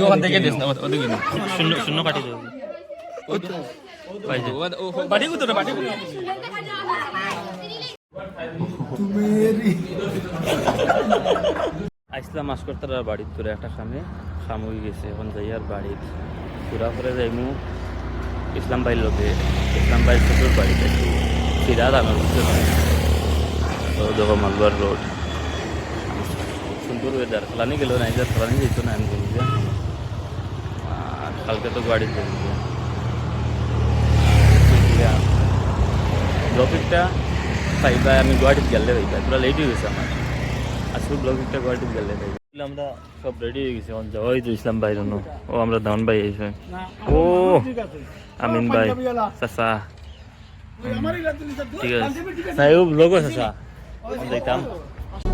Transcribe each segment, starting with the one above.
ওখান থেকে দিস না ওদিকে না শূন্য শূন্য কাটি দেবো বাটি কুতো না বাটি কুতো আইসলাম মাসকর্তার বাড়ির তোরে একটা খামুই গেছে এখন যাই আর বাড়ির পুরা করে যাইমু ইসলাম ভাইয়ের লোকে ইসলাম ভাইয়ের ছোটোর বাড়িতে সিরাজ আমার দেখো মালবার রোড সুন্দর ওয়েদার ফলানি গেল না যা ফলানি যেত না আমি বলি আর কালকে তো গাড়ি ব্লগিংটা পাইবা আমি গুয়াহাটিতে গেলে পাইবা পুরা লেট হয়ে গেছে আমার আজকে ব্লগিংটা গুয়াহাটিতে গেলে পাইবা আমরা সব রেডি হয়ে গেছি এখন যাওয়াই তো ইসলাম ভাই জন্য ও আমরা দামন ভাই এসে ও আমিন ভাই চাচা ঠিক আছে সাহেব লোক চাচা দেখতাম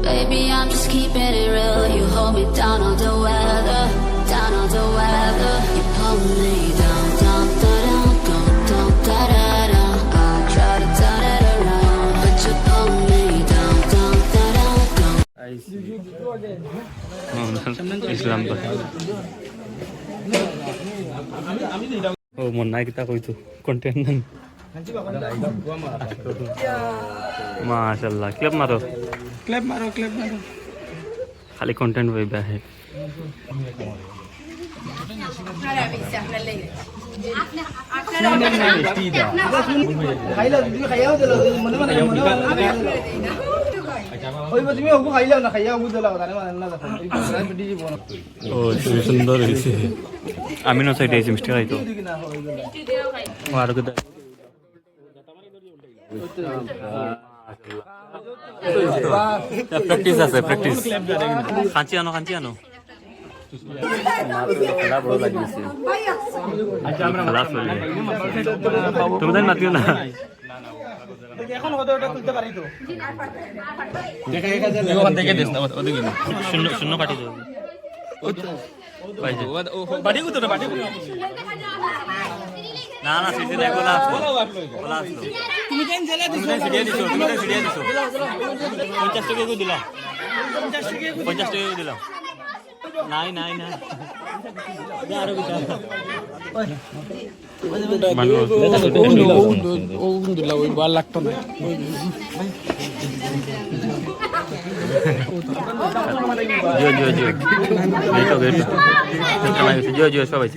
Baby, I'm just keeping it real. You hold me down on the weather, down on the weather. You pull me down, down, down, down, down, down, down. I try to turn it around, but you pull me down, down, down, down. ইসলাম ভাই ও মন নাই কিতা কইতো content নাই মাশাআল্লাহ clip মারো খালি content পাইবা হে সুন্দর হয়েছে আমিনও সাইড আইছি মিষ্টি খাইতো আর প্র্যাকটিস আছে প্র্যাকটিস খাঁচি আনো খেলা বড় লাগিয়েছে খেলা চলে তুমি তাই মাতিও না ওখান থেকে দিস না ওদিকে না শূন্য শূন্য কাটি দেবো বাটি কুতো না বাটি না না সিটি দেখো না আসলো তুমি কেন জেলা দিছো সিডিয়া দিছো 50 টাকা দিলাম 50 টাকা দিলাম নাই আরো কিছু ওই বার লাগতো না জিও সবাই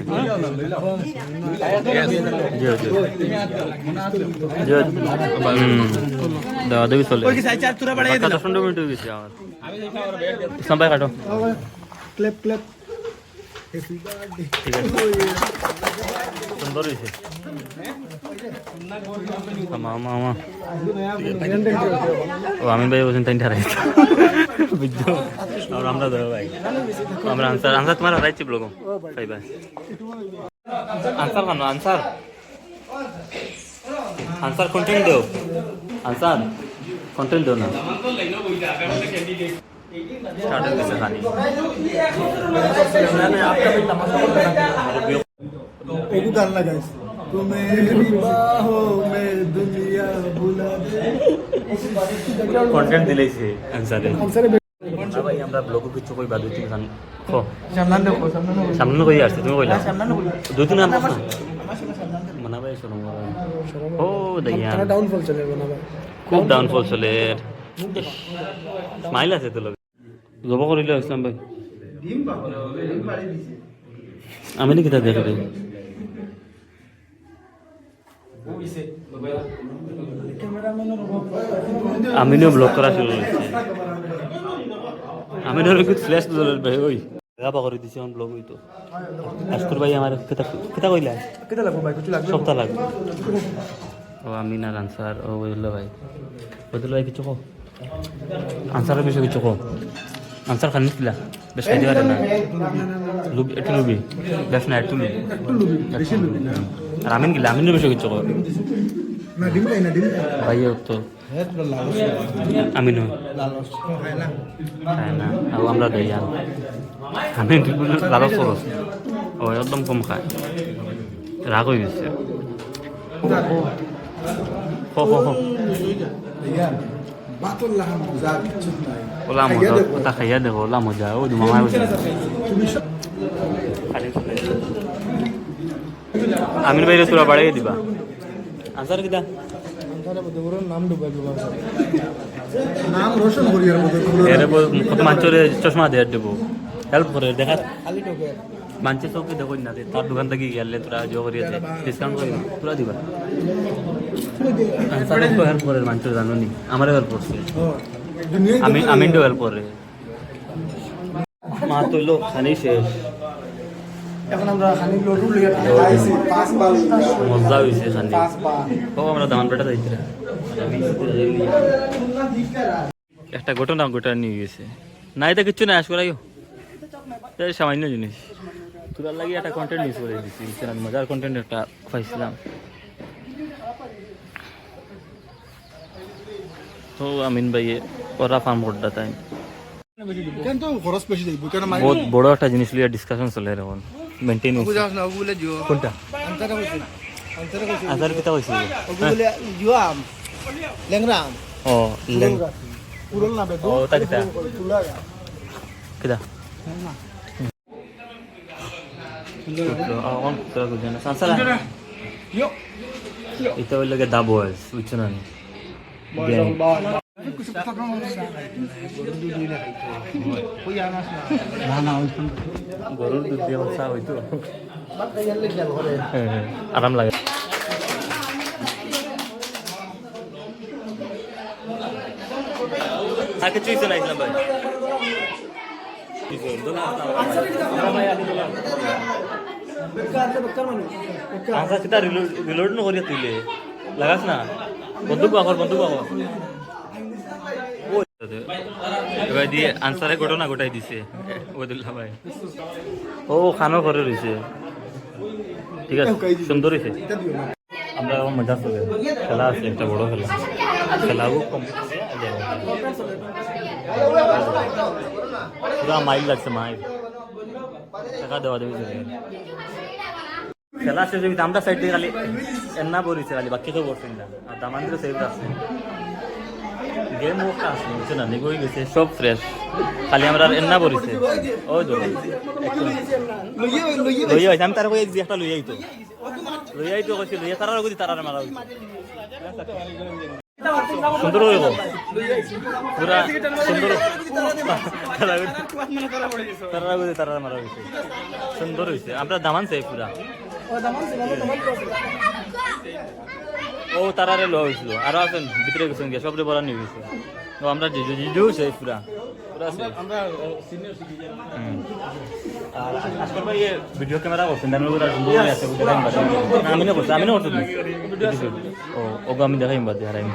দাদা দেবী চলে 10 মিনিট হয়ে গেছে আমার সবাই কাটো ক্লিপ ঠিক আছে সুন্দর হয়েছে মামা ও আমিন ভাই বলছেন তাই হারাই বুঝছো আর আমরা ধরো ভাই আমরা আনসার তোমার হারাইছি ব্লগ ভাই আনসার খানো আনসার কন্টেন্ট দেও কন্টেন্ট দেও না स्टार्टर कैसे खानी एक गाना लगा तो मेरी बाहों में दुनिया भुला दे कंटेंट दिले से आंसर ভাই আমরা ব্লগ কিছু কই বাদ দিতে জান কো সামনে কই আসছে তুমি কইলা দুই তিন নাম না মানা ভাই শোনো ও দইয়া ডাউনফল চলে না ভাই খুব ডাউনফল চলে স্মাইল আছে তো জব করিলে ইসলাম ভাই আমি নি কিতা দেখে রে আমিনও ব্লক করা শুরু হয়েছে আমিনের কিছু ফ্ল্যাশ দলের ভাই ওই গাবা করে দিছি অন ব্লগ হইতো আজকুর ভাই আমার কিতা কইলা কিতা লাগবে ভাই কিছু লাগবে সপ্তাহ লাগবে ও আমিনার আনসার ও বললো ভাই কিছু কো আনসারের বিষয়ে কিছু কো আনসার খান নিছিলা বেশ খাইতে পারে না একটু লুবি বেশ না একটু লুবি আর আমিন গিলা আমিনের বিষয়ে কিছু কো না ডিম ভাই তো আমিন খায় না আর আমরা দেই আমি লালচ করস ও একদম কম খায় রাগ হয়ে গেছে ওলা মজা ওটা খাইয়া দেখো ওলা মজা ও মামা আমিন ভাই তোরা বাড়াই দিবা আনসার কিটা নাম ডুবাই নাম রোশন করিয়ার মতো এর কত মাঞ্চরে চশমা দিয়ে দেব হেল্প করে দেখা খালি টোকে মাঞ্চে চৌকি দেখো না দে তার দোকান থেকে গেলে তোরা জো করিয়ে দে ডিসকাউন্ট করে তোরা দিবা আনসার তো হেল্প করে মাঞ্চে জানো নি আমারও হেল্প করছে আমি তো হেল্প করে মা তো লোক খানি শেষ এখন আমরা খানি লড়ু লইয়া খাইছি 5 বার মজা হইছে খানি 5 বার ও আমরা দামান পেটা যাইতে একটা ঘটনা ঘটা নিয়ে গেছে নাই তো কিচ্ছু না আস করাইও সামান্য জিনিস তোর লাগে একটা কন্টেন্ট নিউজ করে দিচ্ছি মজার কন্টেন্ট একটা পাইছিলাম তো আমিন ভাইয়ে ওরা ফার্ম করটা তাই কেন তো খরচ বেশি যাইব কেন বহুত বড় একটা জিনিস লিয়ে ডিসকাশন চলে এখন মেইনটেইন বুঝাস না ওগুলা জিও কোনটা আন্তরা কইছে আজার কিতা হইছে ওগুলা জিও আম লেংরাম ও লেং পুরল না বে ও তা কিতা তুলাগা কিতা অন তোরা বুঝছ না সানসালা ইয়ো এটা হইল লাগে দা বয়েস বুঝছ না গরুর দুধ দিয়ে চা হইতো আরাম লাগে আর কিছু ইচ্ছে নাই ইসলাম ভাই আচ্ছা সেটা রিলোড না করিয়া তুইলে লাগাস না বন্দুক বাকর এবার দিয়ে আনসারে ঘটনা ঘটাই দিছে ওদুল্লাহ ভাই ও খানো করে রয়েছে ঠিক আছে সুন্দর হয়েছে আমরা এখন মজা চলে খেলা আছে একটা বড় খেলা খেলাও পুরা মাইল লাগছে মাইল টাকা দেওয়া দেবে খেলা শেষ হয়ে আমরা সাইড দিয়ে খালি এন্না বলিছে খালি বাকি তো বলছেন না আর দামান্দ্র সেভ আছে গেম ওটা আছে বুঝছো না নিগই গেছে সব ফ্রেশ খালি আমরা এন্না বলিছে ওই তো লইয়া আমি তার কই একটা লইয়া আইতো কইছে লইয়া তারার কই তারার মারা হইছে সুন্দর হইব পুরা সুন্দর তারার মারা হইছে সুন্দর হইছে আমরা দামান চাই পুরা ও তারারে লো হয়েছিল আরো আছেন ভিতরে গেছেন গিয়ে সবরে বলা নিয়ে গেছে ও আমরা জিজু সেই পুরা আজকাল ভাই ভিডিও ক্যামেরা করছেন আমিও করছি ও ওগো আমি দেখাইম বাদ হারাইম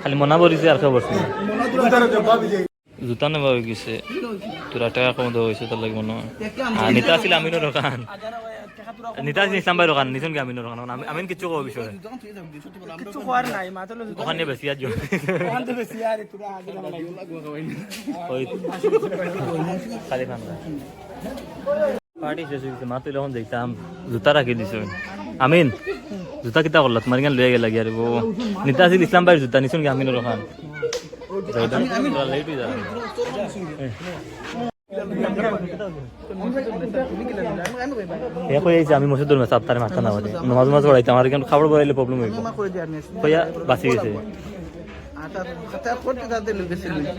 খালি মনা বলিছে আর খবর জুতা নেবা হয়ে গেছে তোরা টাকা কম দেওয়া হয়েছে তোর লাগে মনে হয় নিতা আছিল আমিনো দোকান নিতা ইসলাম ভাই দোকান নিচন কি আমিনো দোকান আমিন কিছু কব বিষয়ে কিছু করার নাই মাত্র ওখানে বেশি আর ওখানে বেশি আর তোরা আগে ওই খালি খান পার্টি শেষ হয়েছে মা তুই যখন দেখতাম জুতা রাখি দিছ আমিন জুতা কিতা করলা তোমার কেন লয়ে গেলা গিয়ে ও নিতা আছিল ইসলাম ভাইয়ের জুতা নিচন কি আমিনো দোকান লেট হয়ে যাবে আমি মসজিদ ধর্মে সাপ্তাহে মাথা না বলে নামাজ মাছ পড়াইতে আমার কিন্তু খাবার পড়াইলে প্রবলেম হইব কইয়া বাঁচি গেছে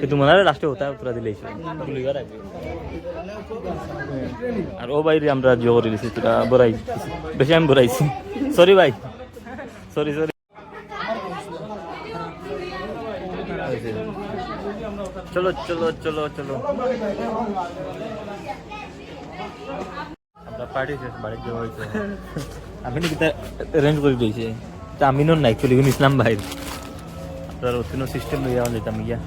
কিন্তু মনে হয় লাস্টে ওটা তোরা দিলেই আর ও বাইরে আমরা জিও করে দিছি তোরা বড়াই বেশি আমি বড়াইছি সরি ভাই সরি চলো চলো চলো চলো আমরা পার্টি শেষ বাড়ি যাওয়া হয়েছে আমি নাকি অ্যারেঞ্জ করে দিয়েছি তা আমিনও নাই চলে গেল ইসলাম ভাই আপনার অন্য সিস্টেম লইয়া যেতাম গিয়া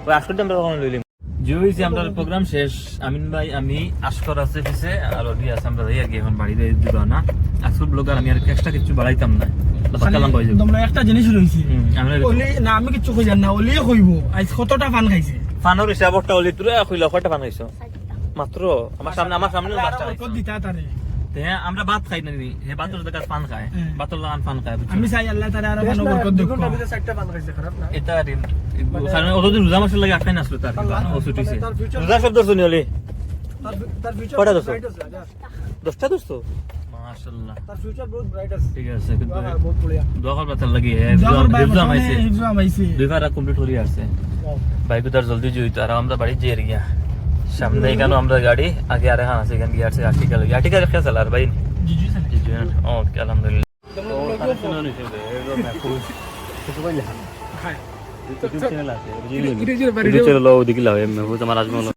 ওই আজকে আমরা কখন লইলাম যে হয়েছে আমরা প্রোগ্রাম শেষ আমিন ভাই আমি আশকর আছে পিছে আর ওই আছে আমরা যাই আগে এখন বাড়িতে দিব না আজকের ব্লগার আমি আর এক্সট্রা কিছু বাড়াইতাম না তোমরা একটা জিনিস রইছি না আমি কিছু কই জান না ওলি কইব আজ কতটা পান খাইছে ফানোর হিসাবটা ওলি তুই কইলা কয়টা ফান খাইছো মাত্র আমার সামনে মাছটা কত দিতা তারে তে আমরা ভাত খাই না হে ভাতর জায়গা পান খায় ভাতর লাগান পান খায় আমি চাই আল্লাহ তাআলা আর ফানো বরকত দেখো আমি তো 60টা পান খাইছে খারাপ না এটা দিন কারণ ওদিন রোজা মাসের লাগে আখাই নাসলো তার ও ছুটিছে রোজা শব্দ শুনি ওলি তার ফিউচার কয়টা দোস্ত 10টা দোস্ত মাশাআল্লাহ তার ফিউচার বহুত ব্রাইট আছে ঠিক আছে কিন্তু বহুত বড়িয়া দোয়া করবা তার লাগি হে জাগর ভাই এক্সাম আইছে এক্সাম আইছে দুই বার কমপ্লিট হয়ে আসছে বাইক তার জলদি জুইতো আর আমরা বাড়ি যেয়ে গিয়া সামনে এখানে আমরা গাড়ি আগে আর এখানে আছে এখানে গিয়ে আছে আর্টিকেল আর্টিকেল কে চালার ভাই জিজি স্যার জি ওকে আলহামদুলিল্লাহ হাই YouTube channel আছে এটা যে বাড়ি channel ও দেখিলা হয় मैं वो हमारा आजमल